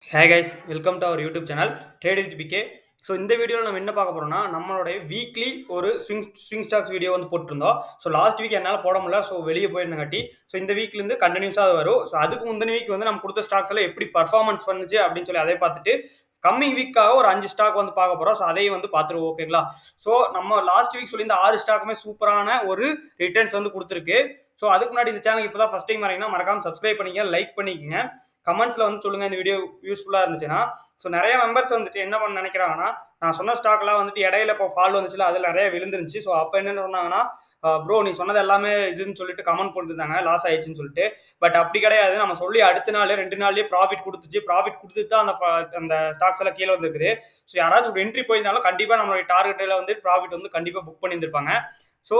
Hi guys, welcome to our YouTube channel Trade with BK. So இந்த வீடியோவில் நம்ம என்ன பார்க்க போறோம்னா நம்மளுடைய வீக்லி ஒரு ஸ்விங் ஸ்டாக்ஸ் வீடியோ வந்து போட்டிருந்தோம். ஸோ லாஸ்ட் வீக் என்னால் போட முடியல. ஸோ வெளியே போயிருந்தங்காட்டி ஸோ இந்த வீக்லேருந்து கண்டினியூஸாக வரும். ஸோ அதுக்கு முந்தின வீக் வந்து நம்ம கொடுத்த ஸ்டாக்ஸ் எல்லாம் எப்படி பர்ஃபார்மன்ஸ் பண்ணுச்சு அப்படின்னு சொல்லி அதை பார்த்துட்டு கம்மிங் வீக்காக ஒரு 5 ஸ்டாக் வந்து பார்க்க போறோம். ஸோ அதையும் வந்து பார்த்துருவோம். ஓகேங்களா? ஸோ நம்ம லாஸ்ட் வீக் சொல்லி இந்த 6 ஸ்டாக்குமே சூப்பரான ஒரு ரிட்டர்ன்ஸ் வந்து கொடுத்துருக்கு. ஸோ அதுக்கு முன்னாடி இந்த சேனலுக்கு இப்போ தான் ஃபஸ்ட் டைம் வரீங்கன்னா மறக்காம சப்ஸ்கிரைப் பண்ணிக்க, லைக் பண்ணிக்கங்க. கமெண்ட்ஸ்ல வந்து சொல்லுங்க இந்த வீடியோ யூஸ்ஃபுல்லா இருந்துச்சுன்னா. ஸோ நிறைய மெம்பர்ஸ் வந்துட்டு என்ன பண்ண நினைக்கிறாங்கன்னா, நான் சொன்ன ஸ்டாக்லாம் வந்துட்டு இடையில இப்போ ஃபால் வந்துச்சுல, அதில் நிறைய விழுந்துருந்துச்சு. ஸோ அப்போ என்ன சொன்னாங்கன்னா, ப்ரோ நீ சொன்னது எல்லாமே இதுன்னு சொல்லிட்டு கமெண்ட் பண்ணிருந்தாங்க, லாஸ் ஆயிடுச்சுன்னு சொல்லிட்டு. பட் அப்படி கிடையாது. நம்ம சொல்லி அடுத்த நாள் 2 நாள்லயே ப்ராஃபிட் கொடுத்துச்சு. ப்ராஃபிட் கொடுத்துட்டு தான் அந்த ஸ்டாக்ஸ் எல்லாம் கீழே வந்துருக்குது. ஸோ யாராச்சும் ஒரு என்ட்ரி போயிருந்தாலும் கண்டிப்பா நம்மளுடைய டார்கெட்டில் வந்து ப்ராஃபிட் வந்து கண்டிப்பா புக் பண்ணியிருந்திருப்பாங்க. ஸோ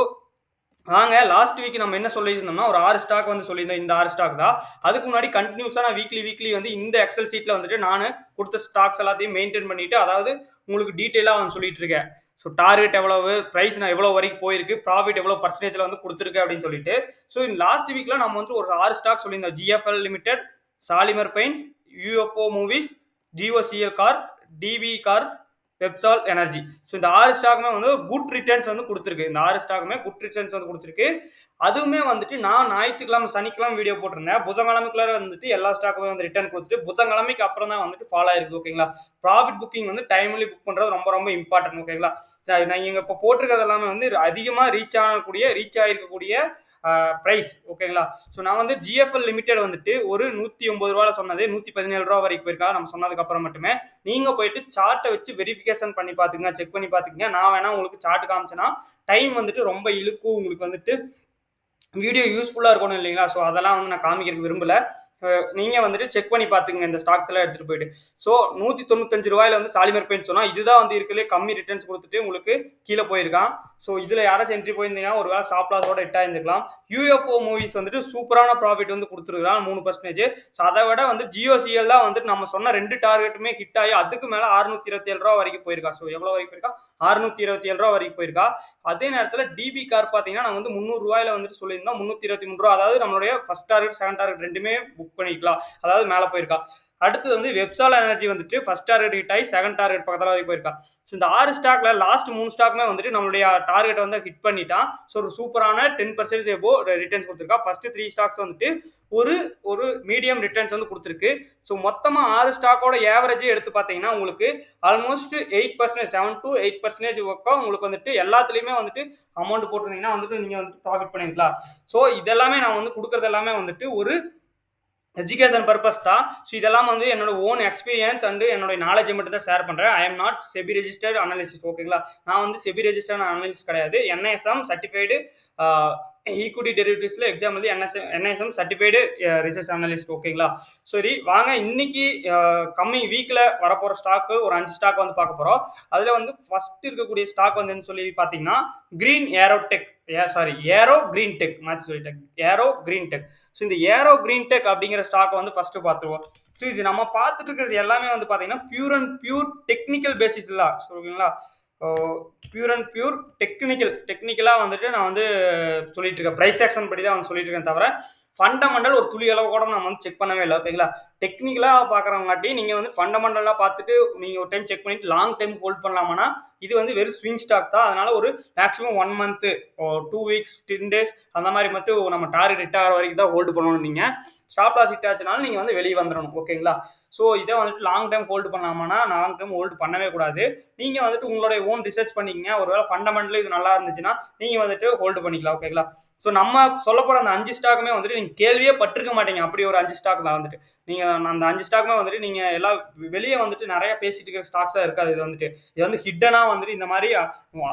வாங்க லாஸ்ட் வீக் நம்ம என்ன சொல்லியிருந்தோம்னா ஒரு 6 ஸ்டாக் வந்து சொல்லியிருந்தோம். இந்த 6 ஸ்டாக் தான். அதுக்கு முன்னாடி கண்டினியூஸா நான் வீக்லி வந்து இந்த எக்ஸல் ஷீட்ல வந்துட்டு நானு கொடுத்த ஸ்டாக்ஸ் எல்லாத்தையும் மெயின்டைன் பண்ணிட்டு, அதாவது உங்களுக்கு டீட்டெயிலா வந்து சொல்லிட்டு இருக்கேன். ஸோ டார்கெட் எவ்வளவு, பிரைஸ் நான் எவ்வளவு வரைக்கும் போயிருக்கு, ப்ராஃபிட் எவ்வளவு பர்சன்டேஜ்ல வந்து கொடுத்துருக்கு அப்படின்னு சொல்லிட்டு. ஸோ லாஸ்ட் வீக்ல நம்ம வந்து ஒரு 6 ஸ்டாக் சொல்லியிருந்தோம். GFL limited, Shalimar paints, UFO movies, GOCL corp, DB corp, பெப்சால் எனர்ஜி. ஸோ இந்த 6 ஸ்டாக்குமே வந்து குட் ரிட்டர்ன்ஸ் வந்து கொடுத்துருக்கு. இந்த 6 ஸ்டாக்குமே குட் ரிட்டர்ன்ஸ் வந்து கொடுத்துருக்கு. அதுவுமே வந்துட்டு நான் ஞாயிற்றுக்கிழமை சனிக்கிழமை வீடியோ போட்டிருந்தேன். புதன்கிழமைக்குள்ள வந்துட்டு எல்லா ஸ்டாக்குமே வந்து ரிட்டர்ன் கொடுத்துட்டு புதன்கிழமைக்கு அப்புறம் தான் வந்துட்டு ஃபாலோ ஆயிருக்கு. ஓகேங்களா? ப்ராஃபிட் புக்கிங் வந்து டைம்லி புக் பண்றது ரொம்ப ரொம்ப இம்பார்ட்டன்ட். ஓகேங்களா? நீங்க இப்போ போட்டிருக்கிறது எல்லாமே வந்து அதிகமாக ரீச் ஆயிருக்கக்கூடிய பிரைஸ். ஓகேங்களா? ஸோ நான் வந்து ஜிஎஃப்எல் லிமிடெட் வந்துட்டு ஒரு 109 ரூபால சொன்னது 117 ரூபா வரைக்கும் போயிருக்கா நம்ம சொன்னதுக்கு அப்புறம் மட்டுமே. நீங்க போயிட்டு சார்ட்டை வச்சு வெரிஃபிகேஷன் பண்ணி பாத்துங்க, செக் பண்ணி பாத்துக்கங்க. நான் வேணா உங்களுக்கு சார்ட் காமிச்சேன்னா டைம் வந்துட்டு ரொம்ப இழுக்கும். உங்களுக்கு வந்துட்டு வீடியோ யூஸ்ஃபுல்லா இருக்கணும் இல்லைங்களா? ஸோ அதெல்லாம் வந்து நான் காமிக்கிறதுக்கு விரும்பல. நீங்க வந்துட்டு செக் பண்ணி பாத்துக்கங்க இந்த ஸ்டாக்ஸ் எல்லாம் எடுத்துட்டு போயிட்டு. ஸோ 195 ரூபாயில வந்து சாலிமர் பெயிண்ட் சொன்னா இதுதான் வந்து இருக்கிறதுலே கம்மி ரிட்டர்ன்ஸ் கொடுத்துட்டு உங்களுக்கு கீழே போயிருக்கான். ஸோ இதுல யாராச்சும் என்ட்ரி போயிருந்தீங்கன்னா ஒரு வேளை ஸ்டாப் லாஸோட இட்டா இருந்துக்கலாம். யூஎஃப்ஓ மூவிஸ் வந்துட்டு சூப்பரான ப்ராஃபிட் வந்து கொடுத்துருக்கான் 3%. ஸோ அதை விட வந்து ஜிஓசிஎல் தான் வந்துட்டு நம்ம சொன்ன 2 டார்கெட்டுமே ஹிட் ஆகி அதுக்கு மேல 627 ரூபா வரைக்கும் போயிருக்கா. ஸோ எவ்வளவு வரைக்கும் போயிருக்கா? 627 ரூபா வரைக்கும் போயிருக்கா. அதே நேரத்தில் டிபி கார் பாத்தீங்கன்னா நான் வந்து 300 ரூபாயில வந்துட்டு சொல்லியிருந்தோம். 323 ரூபா, அதாவது நம்மளுடைய ஃபர்ஸ்ட் டார்கெட் செகண்ட் டார்கெட் ரெண்டுமே புக் பண்ணிக்கலாம். அதாவது மேல போயிருக்கா. அடுத்தது வந்து வெப்சால் எனர்ஜி வந்துட்டு ஃபர்ஸ்ட் டார்கெட் ஹிட் ஆகி செகண்ட் டார்கெட் பக்கத்துல வரைக்கும் போயிருக்கா. ஸோ இந்த 6 ஸ்டாக்ல லாஸ்ட் 3 ஸ்டாக்குமே வந்துட்டு நம்மளுடைய டார்கெட் வந்து ஹிட் பண்ணிட்டான். ஸோ ஒரு சூப்பரான 10% எபோ ரிட்டர்ன்ஸ் கொடுத்துருக்கா. ஃபர்ஸ்ட் 3 ஸ்டாக்ஸ் வந்துட்டு ஒரு ஒரு மீடியம் ரிட்டர்ன்ஸ் வந்து கொடுத்துருக்கு. ஸோ மொத்தமா 6 ஸ்டாக்கோட ஏவரேஜ் எடுத்து பார்த்தீங்கன்னா உங்களுக்கு ஆல்மோஸ்ட் 8%, 7 to 8% ஒர்க்கா உங்களுக்கு வந்துட்டு எல்லாத்துலயுமே வந்துட்டு அமௌண்ட் போட்டிருந்தீங்கன்னா வந்துட்டு நீங்க வந்துட்டு ப்ராஃபிட் பண்ணிருக்கலாம். ஸோ இதெல்லாமே நான் வந்து கொடுக்கறது எல்லாமே வந்துட்டு ஒரு எஜுகேஷன் பர்பஸ் தான். ஸோ இதெல்லாம் வந்து என்னோட ஓன் எக்ஸ்பீரியன்ஸ் அண்ட் என்னோட நாலேஜை மட்டும் தான் ஷேர் பண்றேன். I am not SEBI registered analyst. ஓகேங்களா? நான் வந்து செபி ரெஜிஸ்டர்ட் அனலிஸ்ட் கிடையாது. என்ஐஎஸ்எம் சர்டிஃபைடு ஈக்விட்டி டெரிவேட்டிவ்ஸ்ல எக்ஸாம் வந்து என்ஐஎஸ்எம் சர்டிஃபைடு ரிசர்ச் அனலிஸ்ட். ஓகேங்களா? சரி வாங்க இன்னைக்கு கம்மிங் வீக்ல வரப்போற ஸ்டாக் ஒரு 5 ஸ்டாக் வந்து பார்க்க போறோம். அதுல வந்து ஃபர்ஸ்ட் இருக்கக்கூடிய ஸ்டாக் வந்து சொல்லி பாத்தீங்கன்னா Green Aerotech, Aero Green Tech மாத்தி சொல்லிட்டேன். Aero Green Tech. ஸோ இந்த ஏரோ கிரீன் டெக் அப்படிங்கிற ஸ்டாக் வந்து ஃபர்ஸ்ட் பார்த்துருவோம். ஸோ இது நம்ம பார்த்துட்டு இருக்கிறது எல்லாமே வந்து பார்த்தீங்கன்னா பியூர் டெக்னிக்கல் பேசிஸ் தான். ஓகேங்களா? பியூர் டெக்னிக்கலாக வந்துட்டு நான் வந்து சொல்லிட்டு இருக்கேன். ப்ரைஸ் ஆக்ஷன் படி தான் வந்து சொல்லிட்டு இருக்கேன் தவிர ஃபண்டமெண்டல் ஒரு துளி அளவு கூட நம்ம வந்து செக் பண்ணவே இல்லை. ஓகேங்களா? டெக்னிக்கலாக பார்க்குறவங்காட்டி நீங்கள் வந்து ஃபண்டமெண்டலாக பார்த்துட்டு நீங்கள் ஒரு டைம் செக் பண்ணிட்டு லாங் டைம் ஹோல்ட் பண்ணலாமான்னா இது வந்து வெறும் ஸ்விங் ஸ்டாக் தான். அதனால ஒரு மேக்ஸிமம் 1 மந்த், 2 வீக்ஸ், 10 டேஸ் அந்த மாதிரி மட்டும் நம்ம டார்கெட் ஹிட் ஆகிற வரைக்கும் தான் ஹோல்டு பண்ணணும். நீங்கள் ஸ்டாப் லாஸ் ஹிட் ஆச்சுனாலும் நீங்கள் வந்து வெளியே வந்துடணும். ஓகேங்களா? ஸோ இதை வந்துட்டு லாங் டைம் ஹோல்டு பண்ணலாமான்னா லாங் டைம் ஹோல்டு பண்ணவே கூடாது. நீங்கள் வந்துட்டு உங்களுடைய ஓன் ரிசர்ச் பண்ணிக்கங்க. ஒருவேளை ஃபண்டமெண்டலி இது நல்லா இருந்துச்சுன்னா நீங்கள் வந்துட்டு ஹோல்டு பண்ணிக்கலாம். ஓகேங்களா? ஸோ நம்ம சொல்ல போகிற அந்த 5 ஸ்டாக்குமே வந்துட்டு நீங்கள் கேள்வியே பட்டிருக்க மாட்டீங்க. அப்படி ஒரு 5 ஸ்டாக் தான் வந்துட்டு நீங்கள் அந்த 5 ஸ்டாக்குமே வந்துட்டு நீங்கள் எல்லாம் வெளியே வந்துட்டு நிறைய பேசிட்டு இருக்கிற ஸ்டாக்ஸாக இருக்காது. இது வந்து ஹிட்டனா வந்துட்டு இந்த மாதிரி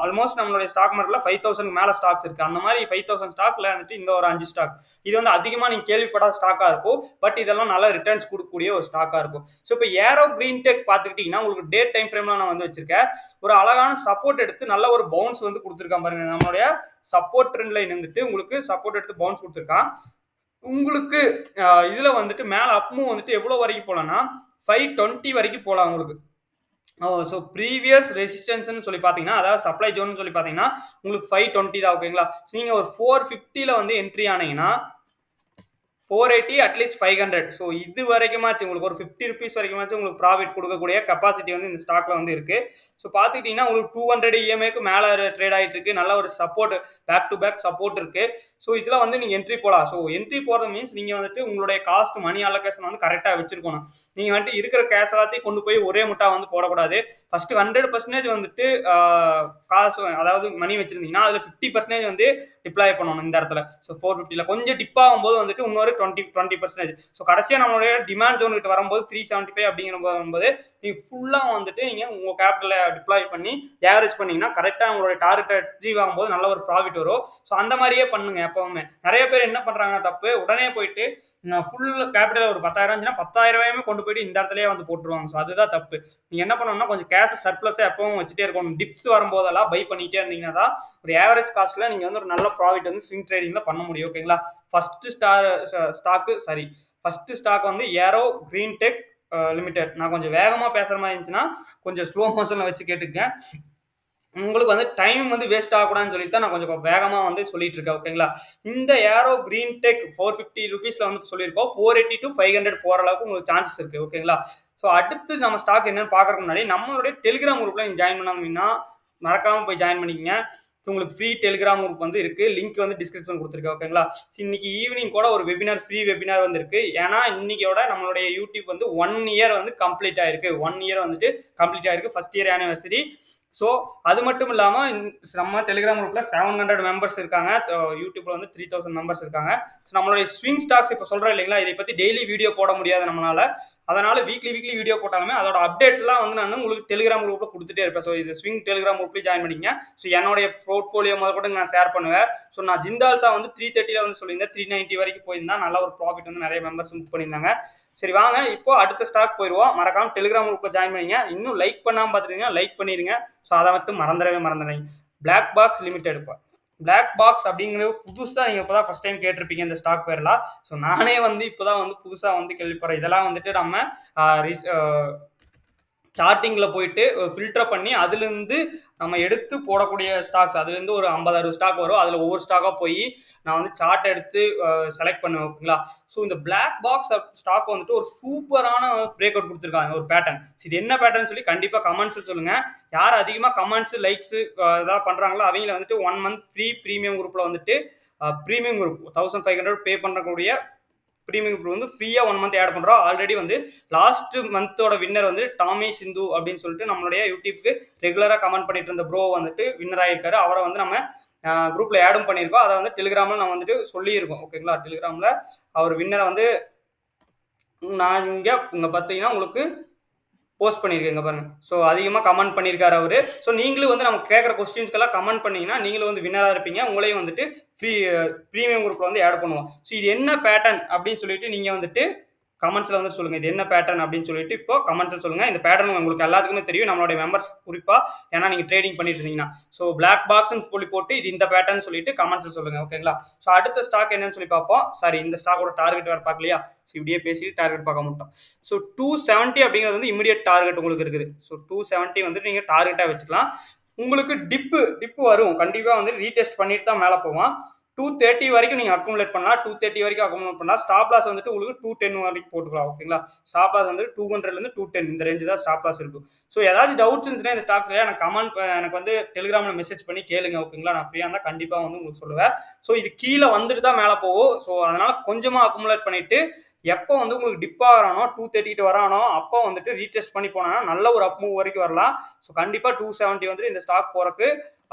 ஆல்மோஸ்ட் நம்மளுடைய ஸ்டாக் மார்க்கெட்ல 5000 மேல ஸ்டாக்ஸ் இருக்கு. அந்த மாதிரி 5000 ஸ்டாக்ல வந்துட்டு இந்த ஒரு 5 ஸ்டாக் இது வந்து அதிகமா நீங்க கேள்விப்படாத ஸ்டாக்கா இருக்கும். பட் இதெல்லாம் நல்ல ரிட்டர்ன்ஸ் கொடுக்கக்கூடிய ஒரு ஸ்டாக்கா இருக்கும். ஸோ இப்போ ஏரோ கிரீன் டெக் பார்த்துக்கிட்டீங்கன்னா உங்களுக்கு டேட் டைம் ஃப்ரேம்ல நான் வந்து வச்சிருக்கேன். ஒரு அழகான சப்போர்ட் எடுத்து நல்ல ஒரு பவுன்ஸ் வந்து கொடுத்துருக்கான் பாருங்க. நம்மளுடைய சப்போர்ட் ட்ரெண்ட் லைன் வந்துட்டு உங்களுக்கு சப்போர்ட் எடுத்து பவுன்ஸ் கொடுத்துருக்கான். உங்களுக்கு இதுல வந்துட்டு மேல அப்மூவ் வந்துட்டு எவ்வளவு வரைக்கும் போலாம்னா 520 வரைக்கும் போலாம் உங்களுக்கு. ஸோ ப்ரீவியஸ் ரெசிஸ்டன்ஸ்னு சொல்லி பார்த்தீங்கன்னா, அதாவது சப்ளை ஜோன் சொல்லி பார்த்தீங்கன்னா உங்களுக்கு 520 தான். ஓகேங்களா? நீங்கள் ஒரு 450ல வந்து என்ட்ரி ஆனீங்கன்னா 480 அட்லீஸ்ட் 500. ஸோ இது வரைக்குமாச்சு உங்களுக்கு ஒரு 50 ருபீஸ் வரைக்குமாச்சும் உங்களுக்கு ப்ராஃபிட் கொடுக்கக்கூடிய கெப்பாசிட்டி வந்து இந்த ஸ்டாக்ல வந்து இருக்கு. ஸோ பார்த்துக்கிட்டீங்கன்னா உங்களுக்கு 200 இஎம்ஐக்கு மேலே ட்ரேட் ஆகிட்டு இருக்கு. நல்ல ஒரு support, back to back support இருக்கு. ஸோ இதில் வந்து நீங்கள் என்ட்ரி போகலாம். ஸோ என்ட்ரி போகிறது மீன்ஸ் நீங்கள் வந்துட்டு உங்களுடைய காஸ்ட் மணி அலோகேஷன் வந்து கரெக்டாக வச்சிருக்கணும். நீங்கள் வந்துட்டு இருக்கிற கேஷ் எல்லாத்தையும் கொண்டு போய் ஒரே முட்டா வந்து போடக்கூடாது. ஃபர்ஸ்ட் 100% வந்துட்டு காசு, அதாவது மணி வச்சிருந்தீங்கன்னா அதில் 50% வந்து டிப்ளாய் பண்ணணும் இந்த இடத்துல. ஸோ 450ல கொஞ்சம் டிப் ஆகும்போது வந்துட்டு இன்னொரு 20%. ஸோ கடைசியாக நம்மளுடைய டிமாண்ட் ஜோன் கிட்ட வரும்போது 375 அப்படிங்கிற போது நீங்கள் ஃபுல்லாக வந்துட்டு நீங்கள் உங்கள் கேபிட்டலை டிப்ளாய் பண்ணி ஏவரேஜ் பண்ணீங்கன்னா கரெக்டாக உங்களுடைய டார்கெட்டை அச்சீவ் ஆகும்போது நல்ல ஒரு ப்ராஃபிட் வரும். ஸோ அந்த மாதிரியே பண்ணுங்க எப்பவுமே. நிறைய பேர் என்ன பண்றாங்க தப்பு, உடனே போயிட்டு ஃபுல் கேபிட்டல் ஒரு 10,000 இருந்துச்சுன்னா 10,000 கொண்டு போயிட்டு இந்த இடத்துலயே வந்து போட்டுருவாங்க. ஸோ அதுதான் தப்பு. நீங்க என்ன பண்ணணும்னா கொஞ்சம் கேஷ் சர்ப்ளஸை எப்பவும் வச்சுட்டே இருக்கணும். டிப்ஸ் வரும்போதெல்லாம் பை பண்ணிட்டே இருந்தீங்கன்னா தான் ஒரு ஏவரேஜ் காஸ்ட்ல நீங்க வந்து ஒரு நல்ல ப்ராஃபிட் வந்து ஸ்விங் ட்ரேடிங்ல பண்ண முடியும். ஓகேங்களா? ஃபர்ஸ்ட் ஸ்டாக் வந்து ஏரோ கிரீன் டெக் லிமிடெட். நான் கொஞ்சம் வேகமா பேசுற மாதிரி இருந்துச்சுன்னா கொஞ்சம் ஸ்லோ மோஷன்ல வச்சு கேட்டுக்கங்க. உங்களுக்கு வந்து டைம் வந்து வேஸ்ட் ஆகக்கூடாதுன்னு சொல்லிட்டு தான் நான் கொஞ்சம் வேகமா வந்து சொல்லிட்டு இருக்கேன். ஓகேங்களா? இந்த ஏரோ கிரீன் டெக் 450 ருபீஸ்ல வந்து சொல்லியிருக்கோம். 480 to 500 போற அளவுக்கு உங்களுக்கு சான்சஸ் இருக்கு. ஓகேங்களா? ஸோ அடுத்து நம்ம ஸ்டாக் என்னன்னு பார்க்கறதுக்கு முன்னாடி நம்மளுடைய டெலிகிராம் குரூப்ல நீங்க ஜாயின் பண்ணாங்கன்னா மறக்காம போய் ஜாயின் பண்ணிக்கங்க. உங்களுக்கு ஃப்ரீ டெலிகிராம் குரூப் வந்து இருக்கு. லிங்க் வந்து டிஸ்கிரிப்ஷன் கொடுத்துருக்கேன். ஓகேங்களா? இன்னைக்கு ஈவினிங் கூட ஒரு வெபினார், ஃப்ரீ வெபினார் வந்து இருக்கு. ஏன்னா இன்னைக்கோட நம்மளுடைய யூடியூப் வந்து 1 இயர் வந்து கம்ப்ளீட் ஆயிருக்கு. 1 இயர் வந்துட்டு கம்ப்ளீட் ஆயிருக்கு. First year anniversary. ஸோ அது மட்டும் இல்லாமல் நம்ம டெலிகிராம் குரூப்பில் 700 மெம்பர்ஸ் இருக்காங்க. யூடியூப்ல வந்து 3000 மெம்பர்ஸ் இருக்காங்க. ஸோ நம்மளுடைய ஸ்விங் ஸ்டாக்ஸ் இப்போ சொல்கிறோம் இல்லைங்களா, இதை பற்றி டெய்லி வீடியோ போட முடியாது நம்மளால. அதனால வீக்லி வீடியோ போட்டாலுமே அதோட அப்டேட்ஸ்லாம் வந்து நான் உங்களுக்கு டெலிகிராம் குரூப்பில் கொடுத்துட்டே இருப்பேன். ஸோ இது ஸ்விங் டெலிகிராம் குரூப்லேயும் ஜாயின் பண்ணிக்கங்க. ஸோ என்னுடைய போர்ட்ஃபோலியோ முதல் கூட நான் ஷேர் பண்ணுவேன். ஸோ நான் ஜிந்தால்ஸா வந்து 330 வந்து சொல்லியிருந்தேன். 390 வரைக்கும் போயிருந்தா நல்ல ஒரு ப்ராஃபிட் வந்து நிறைய மெம்பர்ஸ் புக் பண்ணியிருந்தாங்க. சரி வாங்க இப்போ அடுத்த ஸ்டாக் போயிடுவோம். மறக்காம டெலிகிராம் குரூப்ல ஜாயின் பண்ணிங்க. இன்னும் லைக் பண்ணாம பார்த்துட்டீங்கன்னா லைக் பண்ணிருங்க. ஸோ அதை மட்டும் மறந்துடாதீங்க. Black Box Limited. இப்போ பிளாக் பாக்ஸ் அப்படிங்கிறது புதுசாக நீங்கள் இப்போ தான் ஃபர்ஸ்ட் டைம் கேட்டிருப்பீங்க இந்த ஸ்டாக் பேர்லாம். ஸோ நானே வந்து இப்போ தான் வந்து புதுசாக வந்து கேள்விப்படுறேன். இதெல்லாம் வந்துட்டு நம்ம சார்ட்டிங்கில் போயிட்டு ஃபில்டர் பண்ணி அதுலேருந்து நம்ம எடுத்து போடக்கூடிய ஸ்டாக்ஸ், அதுலேருந்து ஒரு 50-60 ஸ்டாக் வரும். அதில் ஒவ்வொரு ஸ்டாக்காக போய் நான் வந்து சார்ட் எடுத்து செலக்ட் பண்ணுவேன். ஓகேங்களா? ஸோ இந்த பிளாக் பாக்ஸ் ஸ்டாக் வந்துட்டு ஒரு சூப்பரான பிரேக் அவுட் கொடுத்துருக்காங்க, ஒரு பேட்டர்ன். இது என்ன பேட்டர்ன் சொல்லி கண்டிப்பாக கமெண்ட்ஸில் சொல்லுங்கள். யார் அதிகமாக கமெண்ட்ஸ், லைக்ஸ் இதெல்லாம் பண்ணுறாங்களோ அவங்கள வந்துட்டு 1 மந்த் ஃப்ரீ ப்ரீமியம் குரூப்பில் வந்துட்டு ப்ரீமியம் குரூப் 1500 பே பண்ணக்கூடிய ப்ரீமியம் குரூப் வந்து ஃப்ரீயாக 1 மந்த் ஆட் பண்ணுறோம். ஆல்ரெடி வந்து லாஸ்ட் மந்தோட வின்னர் வந்து டாமி சிந்து அப்படின்னு சொல்லிட்டு நம்மளுடைய யூடியூப்க்கு ரெகுலராக கமெண்ட் பண்ணிட்டு இருந்த ப்ரோ வந்துட்டு வின்னர் ஆகிருக்காரு. அவரை வந்து நம்ம குரூப்ல ஆடும் பண்ணியிருக்கோம். அதை வந்து டெலிகிராமில் நம்ம வந்துட்டு சொல்லியிருக்கோம். ஓகேங்களா? டெலிகிராமில் அவர் வின்னரை வந்து நான் இங்கே பார்த்தீங்கன்னா உங்களுக்கு போஸ்ட் பண்ணியிருக்கேங்க பாருங்க. ஸோ அதிகமாக கமெண்ட் பண்ணியிருக்காரு அவரு. ஸோ நீங்களும் வந்து நம்ம கேட்குற கொஸ்டின்ஸ்க்கெல்லாம் கமெண்ட் பண்ணீங்கன்னா நீங்களும் வந்து வின்னராக இருப்பீங்க. உங்களையும் வந்துட்டு ப்ரீமியம் குரூப்ல வந்து ஆட் பண்ணுவோம். ஸோ இது என்ன பேட்டர்ன் அப்படின்னு சொல்லிட்டு நீங்க வந்துட்டு கமெண்ட்ஸ்ல வந்து சொல்லுங்க. இது என்ன பேட்டர்ன் அப்படின்னு சொல்லிட்டு இப்போ கமெண்ட்ஸ்ல சொல்லுங்க. இந்த பேட்டர்ன் உங்களுக்கு எல்லாத்துக்குமே தெரியும், நம்மளுடைய மெம்பர்ஸ் குறிப்பா. ஏன்னா நீங்க ட்ரேடிங் பண்ணிட்டு இருந்தீங்கன்னா. ஸோ பிளாக் பாக்ஸ் சொல்லி போட்டு இது இந்த பேட்டர்ன் சொல்லிட்டு கமெண்ட்ஸ்ல சொல்லுங்க. ஓகேங்களா? ஸோ அடுத்த ஸ்டாக் என்னன்னு சொல்லி பார்ப்போம். சாரி, இந்த ஸ்டாக்கோட டார்கெட் வேற பார்க்கலையா? ஸோ இப்படியே பேசிட்டு டார்கெட் பார்க்க மாட்டோம். ஸோ 270 அப்படிங்கிறது வந்து இமிடியட் டார்கெட் உங்களுக்கு இருக்குது. ஸோ 270 வந்து நீங்க டார்கெட்டா வச்சுக்கலாம். உங்களுக்கு டிப்பு வரும். கண்டிப்பா வந்து ரீடெஸ்ட் பண்ணிட்டு தான் மேலே போவோம். 230 வரைக்கும் நீங்க அக்குமுலேட் பண்ணலாம். 230 வரைக்கும் அக்குமுலேட் பண்ணலாம். ஸ்டாப் லாஸ் வந்துட்டு உங்களுக்கு 210 வரைக்கும் போட்டுக்கலாம். ஓகேங்களா? ஸ்டாப் லாஸ் வந்து 200ல இருந்து 210 இந்த ரேஞ்ச் தான் ஸ்டாப் லாஸ் இருக்கும். ஸோ ஏதாச்சும் டவுட்ஸ் இருந்துச்சுன்னா இந்த ஸ்டாக்ஸ்ல எனக்கு வந்து டெலிகிராம்ல மெசேஜ் பண்ணி கேளுங்க. ஓகேங்களா? நான் ஃப்ரீயா இருந்தா கண்டிப்பா வந்து உங்களுக்கு சொல்லுவேன். ஸோ இது கீழே வந்துட்டு தான் மேலே போகும். ஸோ அதனால கொஞ்சமா அக்குமுலேட் பண்ணிட்டு எப்போ வந்து உங்களுக்கு டிப் ஆகிறானோ 230 வரானோ அப்போ வந்துட்டு ரீடெஸ்ட் பண்ணி போனா நல்ல ஒரு அப் மூவ் வரைக்கும் வரலாம். ஸோ கண்டிப்பா 270 வந்துட்டு இந்த ஸ்டாக் போறக்கு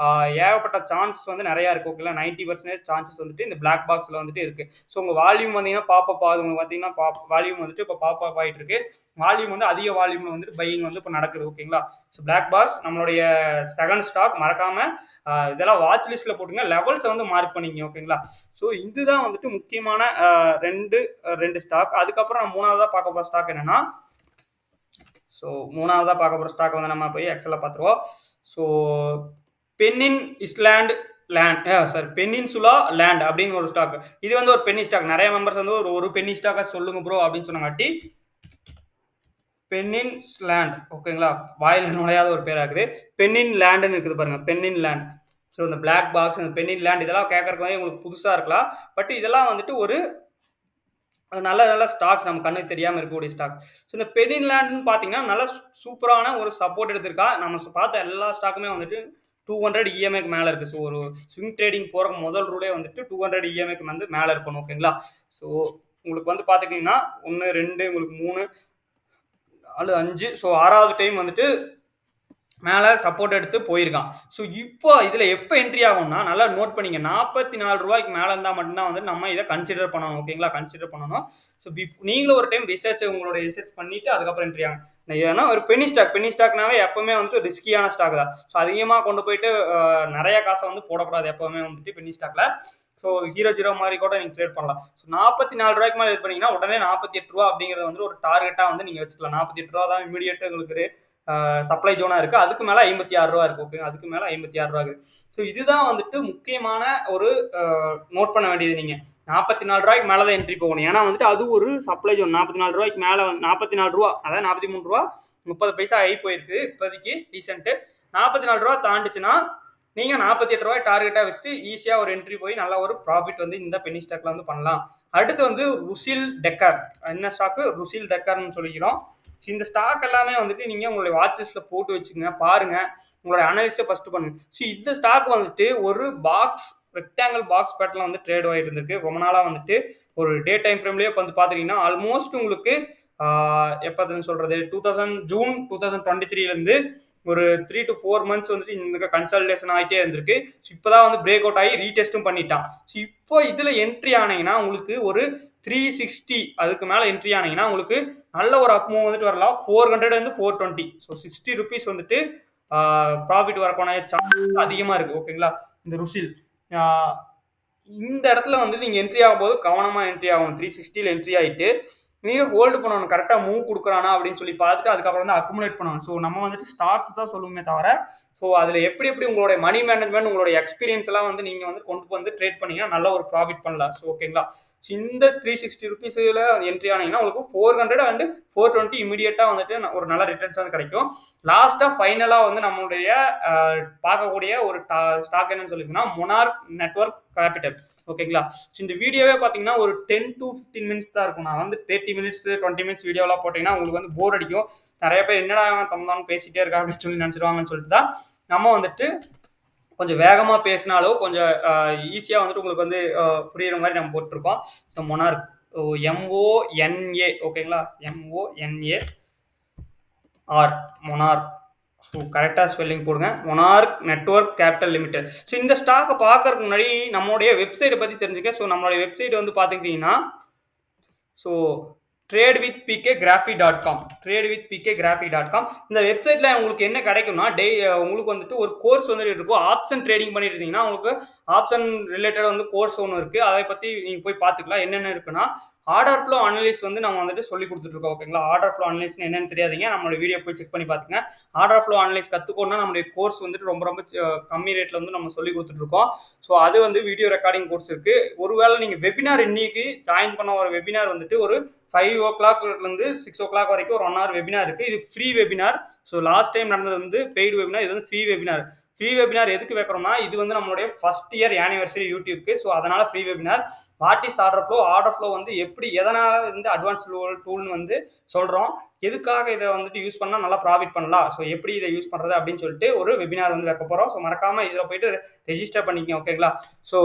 ஏகப்பட்ட சான்சஸ் வந்து நிறைய இருக்கு. ஓகேங்களா? 90% சான்சஸ் வந்துட்டு இந்த பிளாக் பாக்ஸ்ல வந்துட்டு இருக்கு. ஸோ உங்க வால்யூம் வந்தீங்கன்னா பாப்பப் ஆகுது. உங்களுக்கு பார்த்தீங்கன்னா வால்யூம் வந்துட்டு இப்போ பாப்பப் ஆகிட்டு இருக்கு. வால்யூம் வந்து அதிக வால்யூம்ல வந்துட்டு பையிங் வந்து இப்போ நடக்குது. ஓகேங்களா? ஸோ பிளாக் பாக்ஸ் நம்மளுடைய செகண்ட் ஸ்டாக். மறக்காம இதெல்லாம் வாட்ச் லிஸ்ட்ல போட்டுங்க. லெவல்ஸ் வந்து மார்க் பண்ணிங்க. ஓகேங்களா? ஸோ இதுதான் வந்துட்டு முக்கியமான ரெண்டு ஸ்டாக். அதுக்கப்புறம் நம்ம மூணாவதா பார்க்க போற ஸ்டாக் என்னன்னா, ஸோ மூணாவதா பார்க்க போற ஸ்டாக் வந்து நம்ம போய் எக்ஸல்ல பார்த்துருவோம். ஸோ பெனின்சுலா லேண்ட் அப்படின்னு ஒரு ஸ்டாக். இது வந்து ஒரு பென்னி ஸ்டாக். நிறைய மெம்பர்ஸ் வந்து ஒரு பென்னி ஸ்டாக்கா சொல்லுங்க ப்ரோ அப்படின்னு சொன்னாங்காட்டி பென்னின்ஸ் லேண்ட். ஓகேங்களா? வாயில நுழையாத ஒரு பேராகுது. பென்னின் லேண்டுன்னு இருக்குது பாருங்க. பென்னின் லேண்ட். ஸோ இந்த பிளாக் பாக்ஸ், இந்த பென்னின் லேண்ட் இதெல்லாம் கேட்கறதுக்கு வந்து உங்களுக்கு புதுசா இருக்கலாம். பட் இதெல்லாம் வந்துட்டு ஒரு நல்ல நல்ல ஸ்டாக்ஸ் நம்ம கண்ணுக்கு தெரியாம இருக்கக்கூடிய ஸ்டாக்ஸ். ஸோ இந்த பெனின்லாண்ட்ன்னு பார்த்தீங்கன்னா, நல்ல சூப்பரான ஒரு சப்போர்ட் எடுத்திருக்கா. நம்ம பார்த்த எல்லா ஸ்டாக்குமே வந்துட்டு 200 இஎம்ஐக்கு மேல இருக்கு. ஸோ ஒரு ஸ்விங் ட்ரேடிங் போற முதல் ரூலே வந்துட்டு 200 இஎம்ஐக்கு வந்து மேல இருக்கணும். ஓகேங்களா? ஸோ உங்களுக்கு வந்து பார்த்துக்கிட்டீங்கன்னா 1, 2 உங்களுக்கு 3, 4, 5 ஸோ 6வது டைம் வந்துட்டு மேல சப்போர்ட் எடுத்து போயிருக்கான். ஸோ இப்போ இதுல எப்ப என்ட்ரி ஆகும்னா, நல்லா நோட் பண்ணிங்க. ரூ. 44க்கு மேல இருந்தா மட்டும் தான் வந்து நம்ம இத கன்சிடர் பண்ணணும். ஓகேங்களா? கன்சிடர் பண்ணணும். ஸோ நீங்களும் ஒரு டைம் உங்களோட ரிசர்ச் பண்ணிட்டு அதுக்கப்புறம் என்ட்ரி ஆகுங்க. ஏன்னா ஒரு பென்னி ஸ்டாக்னாவே எப்பவுமே வந்து ரிஸ்கியான ஸ்டாக் தான். ஸோ அதிகமா கொண்டு போயிட்டு நெறைய காச வந்து போடக்கூடாது எப்பவுமே வந்துட்டு பென்னி ஸ்டாக்ல. ஸோ ஹீரோ மாரி கூட நீங்க ட்ரேட் பண்ணலாம். ஸோ ரூ. 44க்கு மேல இது பண்ணீங்கன்னா, உடனே ரூ. 48 அப்படிங்கிறது வந்து ஒரு டார்கெட்டா வந்து நீங்க வச்சுக்கலாம். ரூ. 48 தான் இமிடியேட்டா உங்களுக்கு சப்ளை ஜோனா இருக்கு. அதுக்கு மேல ரூ. 56 இருக்கு. ஓகே. அதுக்கு மேல ரூ. 56 இருக்கு. ஸோ இதுதான் வந்துட்டு முக்கியமான ஒரு நோட் பண்ண வேண்டியது நீங்க. ரூ. 44க்கு மேல தான் என்ட்ரி போகணும். ஏன்னா வந்துட்டு அது ஒரு சப்ளை ஜோன். ரூ. 44க்கு மேல வந்து ரூ. 44 அதாவது ரூ. 43 30 பைசா ஆகி போயிருக்கு இப்போதைக்கு ரீசெண்ட். ரூ. 44 தாண்டுச்சுன்னா நீங்க ரூ. 48 டார்கெட்டா வச்சுட்டு ஈஸியா ஒரு என்ட்ரி போய் நல்ல ஒரு ப்ராஃபிட் வந்து இந்த பென்னி ஸ்டாக்ல வந்து பண்ணலாம். அடுத்து வந்து ருசில் டெக்கர். என்ன ஸ்டாக்? ருசில் டெக்கர்னு சொல்லிக்கிறோம். இந்த ஸ்டாக் எல்லாமே வந்துட்டு நீங்க உங்களுடைய வாட்ச் லிஸ்ட்ல போட்டு வச்சுங்க, பாருங்க. உங்களோட அனாலிசிஸை ஃபர்ஸ்ட் பண்ணுங்க. ஸோ இந்த ஸ்டாக் வந்துட்டு ஒரு ரெக்டாங்கிள் பாக்ஸ் பேட்டர்ல வந்து ட்ரேட் ஆகிட்டு இருந்திருக்கு. ரொம்ப நாளா வந்துட்டு ஒரு டே டைம் ஃப்ரேம்லயே வந்து பாத்தீங்கன்னா ஆல்மோஸ்ட் உங்களுக்கு எப்போதுன்னு சொல்றது ஜூன் 2023 இருந்து ஒரு 3 to 4 மந்த்ஸ் வந்துட்டு இந்த கன்சல்டேஷன் ஆகிட்டே இருந்திருக்கு. ஸோ இப்போதான் வந்து பிரேக் அவுட் ஆகி ரீடெஸ்ட்டும் பண்ணிட்டான். ஸோ இப்போ இதுல என்ட்ரி ஆனீங்கன்னா உங்களுக்கு ஒரு 360 அதுக்கு மேல என்ட்ரி ஆனீங்கன்னா உங்களுக்கு நல்ல ஒரு அப் மூவ் வந்துட்டு வரலாம். 400 வந்து 420 ஸோ 60 ருபீஸ் வந்துட்டு ப்ராஃபிட் வரக்கான சான்ஸ் அதிகமா இருக்கு. ஓகேங்களா? இந்த ருசில் இந்த இடத்துல வந்து நீங்க என்ட்ரி ஆகும்போது கவனமா என்ட்ரி ஆகணும். 360ல என்ட்ரி ஆயிட்டு நீங்க ஹோல்டு பண்ணணும். கரெக்டா மூவ் கொடுக்குறானா அப்படின்னு சொல்லி பார்த்துட்டு அதுக்கப்புறம் வந்து அக்குமுலேட் பண்ணணும். ஸோ நம்ம வந்துட்டு ஸ்டாக்ஸ் தான் சொல்லுமே தவிர ஸோ அதுல எப்படி உங்களுடைய மணி மேனேஜ்மெண்ட் உங்களுடைய எக்ஸ்பீரியன்ஸ் எல்லாம் வந்து நீங்க வந்து கொண்டு வந்து ட்ரேட் பண்ணீங்கன்னா நல்ல ஒரு ப்ராஃபிட் பண்ணலாம். ஸோ ஓகேங்களா? இந்த 360 ருபீஸ்ல என்ட்ரி ஆனீங்கன்னா உங்களுக்கு 400 அண்ட் 420 இமீடியட்டா வந்துட்டு ஒரு நல்ல ரிட்டர்ன்ஸ் வந்து கிடைக்கும். லாஸ்டா ஃபைனலா வந்து நம்மளுடைய பார்க்கக்கூடிய ஒரு ஸ்டாக் என்னன்னு சொல்லிங்கன்னா மொனார்க் நெட்வொர்க் கேபிட்டல். ஓகேங்களா? இந்த வீடியோவே பாத்தீங்கன்னா ஒரு 10 to 15 மினிட்ஸ் தான் இருக்கும். நான் வந்து 30 மினிட்ஸ் 20 மினிட்ஸ் வீடியோலாம் போட்டீங்கன்னா உங்களுக்கு வந்து போர் அடிக்கும். நிறைய பேர் என்னடா தம்தான் பேசிட்டே இருக்கா அப்படின்னு சொல்லி நினைச்சிருவாங்கன்னு சொல்லிட்டு தான் நம்ம வந்துட்டு கொஞ்சம் வேகமா பேசினாலும் கொஞ்சம் ஈஸியா வந்துட்டு உங்களுக்கு வந்து புரியுற மாதிரி நம்ம போட்டிருக்கோம். ஸோ மொனார்க் MONA ஓகேங்களா? MONAR monarch. ஸோ கரெக்டாக ஸ்பெல்லிங் போடுங்க. Monarch network capital limited. So இந்த ஸ்டாக்கை பார்க்கறதுக்கு முன்னாடி நம்மளுடைய வெப்சைட்டை பற்றி தெரிஞ்சுக்க. ஸோ நம்மளுடைய வெப்சைட் வந்து பார்த்துக்கிட்டிங்கன்னா ஸோ tradewithpkgraphy.com இந்த வெப்சைட்ல உங்களுக்கு என்ன கிடைக்கும்னா உங்களுக்கு வந்துட்டு ஒரு கோர்ஸ் வந்துட்டு இருக்கும். ஆப்ஷன் ட்ரேடிங் பண்ணிட்டு இருந்தீங்கன்னா உங்களுக்கு ஆப்ஷன் ரிலேட்டட் வந்து கோர்ஸ் ஒன்று இருக்கு. அதை பத்தி நீங்க போய் பார்த்துக்கலாம். என்னென்ன இருக்குன்னா ஆர்டர் ஃப்ளோ அனலிஸ் வந்து நம்ம வந்துட்டு சொல்லி கொடுத்துட்டு இருக்கோம். ஓகேங்களா? ஆர்டர் ஃப்ளோ அனலிஸ் என்னன்னு தெரியாதீங்க, நம்மளோட வீடியோ போய் செக் பண்ணி பாத்துங்க. ஆர்டர் ஃப்ளோ அனலிஸ் கத்துக்கணும்னா நம்மளுடைய கோர்ஸ் வந்துட்டு ரொம்ப ரொம்ப கம்மி ரேட்ல வந்து நம்ம சொல்லி கொடுத்துட்டு இருக்கோம். ஸோ அது வந்து வீடியோ ரெக்கார்டிங் கோர்ஸ் இருக்கு. ஒருவேளை நீங்க வெபினார் இன்னைக்கு ஜாயின் பண்ண ஒரு வெபினார் வந்துட்டு ஒரு 5 o'clock இருந்து 6 o'clock வரைக்கும் ஒரு 1 hour வெபினார் இருக்கு. இது free webinar. So last time நடந்தது வந்து பெய்டு வெபினார், இது வந்து ஃப்ரீ வெபினார். ஃப்ரீ வெபினார் எதுக்கு வைக்கிறோம்னா இது வந்து நம்மளுடைய ஃபர்ஸ்ட் இயர் ஆனிவர்சரி யூடியூப்க்கு. ஸோ அதனால free webinar. What is order flow வந்து எப்படி எதனால வந்து அட்வான்ஸ் டூல்னு வந்து சொல்றோம், எதுக்காக இதை வந்துட்டு யூஸ் பண்ணா நல்லா ப்ராஃபிட் பண்ணலாம், ஸோ எப்படி இதை யூஸ் பண்றது அப்படின்னு சொல்லிட்டு ஒரு வெபினார் வந்து வைக்க போறோம். ஸோ மறக்காம இதில் போயிட்டு ரெஜிஸ்டர் பண்ணிக்கங்க. ஓகேங்களா? ஸோ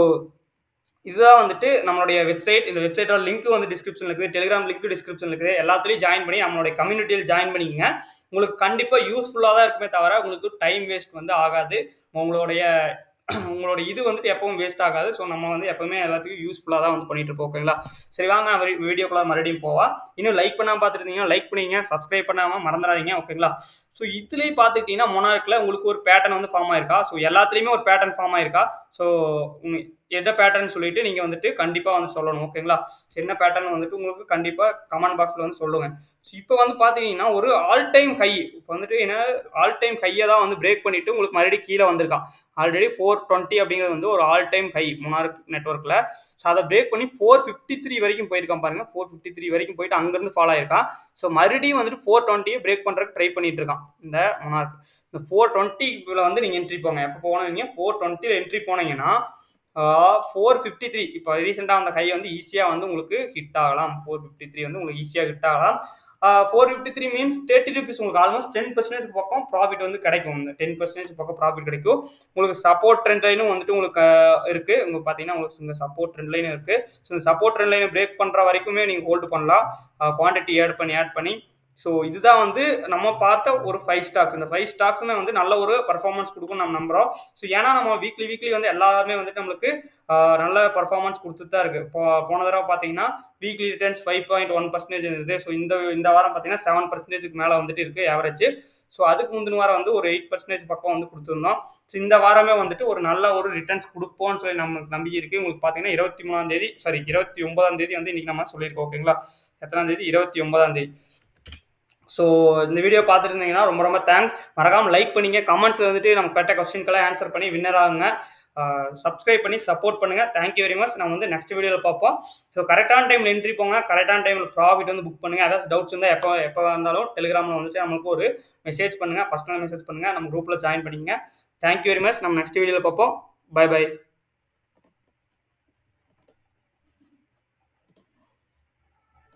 இதுதான் வந்துட்டு நம்மளுடைய வெப்சைட். இந்த வெப்சைட்டோட லிங்க் வந்து டிஸ்கிரிப்ஷன்ல இருக்குது. டெலிகிராம் லிங்க் டிஸ்கிரிப்ஷன்ல இருக்குது. எல்லாத்துலயும் ஜாயின் பண்ணி நம்மளுடைய கம்யூனிட்டியில் ஜாயின் பண்ணிக்கங்க. உங்களுக்கு கண்டிப்பா யூஸ்ஃபுல்லா தான் இருக்குமே தவிர உங்களுக்கு டைம் வேஸ்ட் வந்து ஆகாது. உங்களோட இது வந்துட்டு எப்பவும் வேஸ்ட் ஆகாது. ஸோ நம்ம வந்து எப்பவுமே எல்லாத்துக்கும் யூஸ்ஃபுல்லாக தான் வந்து பண்ணிட்டு இருப்போம். ஓகேங்களா? சரி வாங்க வீடியோக்குள்ள மறுபடியும் போவா. இன்னும் லைக் பண்ணாம பார்த்துருந்தீங்கன்னா லைக் பண்ணிங்க, சப்ஸ்கிரைப் பண்ணாம மறந்துடாதீங்க. ஓகேங்களா? ஸோ இதுலேயும் பார்த்துக்கிட்டீங்கன்னா மொனார்க்கில் உங்களுக்கு ஒரு பேட்டர்ன் வந்து ஃபார்ம் ஆயிருக்கா? ஸோ எல்லாத்துலேயுமே ஒரு பேட்டர்ன் ஃபார்ம் ஆயிருக்கா? ஸோ என்ன பேட்டர்ன் சொல்லிட்டு நீங்க வந்துட்டு கண்டிப்பா வந்து சொல்லணும். ஓகேங்களா? என்ன பேட்டர்ன் வந்துட்டு உங்களுக்கு கண்டிப்பா கமெண்ட் பாக்ஸ்ல வந்து சொல்லுங்க. இப்போ வந்து பாத்தீங்கன்னா ஒரு ஆல் டைம் ஹை இப்போ வந்துட்டு என்ன ஆல் டைம் ஹையை தான் வந்து பிரேக் பண்ணிட்டு உங்களுக்கு மறுபடியும் கீழே வந்திருக்கான். ஆல்ரெடி 420 அப்படிங்கிறது வந்து ஒரு ஆல் டைம் ஹை மொனார்க் நெட்வொர்க்ல. ஸோ அதை பிரேக் பண்ணி 453 வரைக்கும் போயிருக்கான் பாருங்க. 453 வரைக்கும் போயிட்டு அங்கிருந்து ஃபாலோ ஆயிருக்கான். ஸோ மறுபடியும் வந்துட்டு 420 பிரேக் பண்றதுக்கு ட்ரை பண்ணிட்டு இருக்கான் இந்த மொனார்க். இந்த 420 வந்து நீங்க என்ட்ரி போங்க. எப்போ போனீங்க 420 என்ட்ரி போனீங்கன்னா 453 இப்போ ரீசெண்டாக அந்த ஹை வந்து ஈஸியாக வந்து உங்களுக்கு ஹிட் ஆகலாம். 453 வந்து உங்களுக்கு ஈஸியாக ஹிட் ஆகலாம். 453 மீன்ஸ் 30 ரூபீஸ் உங்களுக்கு ஆல்மோஸ்ட் 10% பக்கம் ப்ராஃபிட் வந்து கிடைக்கும். இந்த 10% பக்கம் ப்ராஃபிட் கிடைக்கும். உங்களுக்கு சப்போர்ட் ட்ரெண்ட் லைனும் வந்துட்டு உங்களுக்கு இருக்கு. உங்களுக்கு பார்த்தீங்கன்னா உங்களுக்கு இந்த சப்போர்ட் ட்ரெண்ட் லைன் இருக்கு. ஸோ இந்த சப்போர்ட் ட்ரெண்ட் லைனை பிரேக் பண்ணுற வரைக்குமே நீங்கள் ஹோல்டு பண்ணலாம். குவான்டிட்டி ஆட் பண்ணி ஸோ இதுதான் வந்து நம்ம பார்த்த ஒரு 5 ஸ்டாக்ஸ். இந்த 5 ஸ்டாக்ஸுமே வந்து நல்ல ஒரு பர்ஃபார்மன்ஸ் கொடுக்கும் நம்ம நம்புறோம். ஸோ ஏன்னா நம்ம வீக்லி வந்து எல்லாமே வந்துட்டு நம்மளுக்கு நல்ல பர்ஃபார்மன்ஸ் கொடுத்துட்டு தான் இருக்கு. போன தடவை பார்த்தீங்கன்னா வீக்லி ரிட்டர்ன்ஸ் 5.1% இருந்தது. ஸோ இந்த வாரம் பார்த்தீங்கன்னா 7%க்கு மேலே வந்துட்டு இருக்கு ஆவரேஜ். ஸோ அதுக்கு முந்தின வாரம் வந்து ஒரு 8% பக்கம் வந்து கொடுத்துருந்தோம். ஸோ இந்த வாரமே வந்துட்டு ஒரு நல்ல ஒரு ரிட்டர்ன்ஸ் கொடுப்போம்னு சொல்லி நமக்கு நம்பிக்கை இருக்கு. உங்களுக்கு பார்த்தீங்கன்னா 29ஆம் தேதி வந்து இன்னைக்கு நம்ம சொல்லியிருக்கோம். ஓகேங்களா? எத்தனாம் தேதி? 29ஆம் தேதி. ஸோ இந்த வீடியோ பார்த்துட்டு இருந்தீங்கன்னா ரொம்ப தேங்க்ஸ். மறக்காமல் லைக் பண்ணிங்க. கமெண்ட்ஸில் வந்துட்டு நம்ம கேட்ட கொஸ்டின்கெல்லாம் ஆன்சர் பண்ணி வின்னர் ஆகுங்க. சப்ஸ்கிரைப் பண்ணி சப்போர்ட் பண்ணுங்கள். Thank you very much. நம்ம வந்து நெக்ஸ்ட் வீடியோவில் பார்ப்போம். ஸோ கரெக்டான டைமில் என்ட்ரி போங்க. கரெக்டான டைமில் ப்ராஃபிட் வந்து புக் பண்ணுங்கள். ஏதாச்சும் டவுட்ஸ் இருந்தால் எப்போ இருந்தாலும் டெலிகிராமில் வந்துட்டு நமக்கு ஒரு மெசேஜ் பண்ணுங்கள். பர்சனல் மெசேஜ் பண்ணுங்கள். நம்ம குரூப்பில் ஜாயின் பண்ணிக்கங்க. Thank you very much. நம்ம நெக்ஸ்ட் வீடியோவில் பார்ப்போம். பை.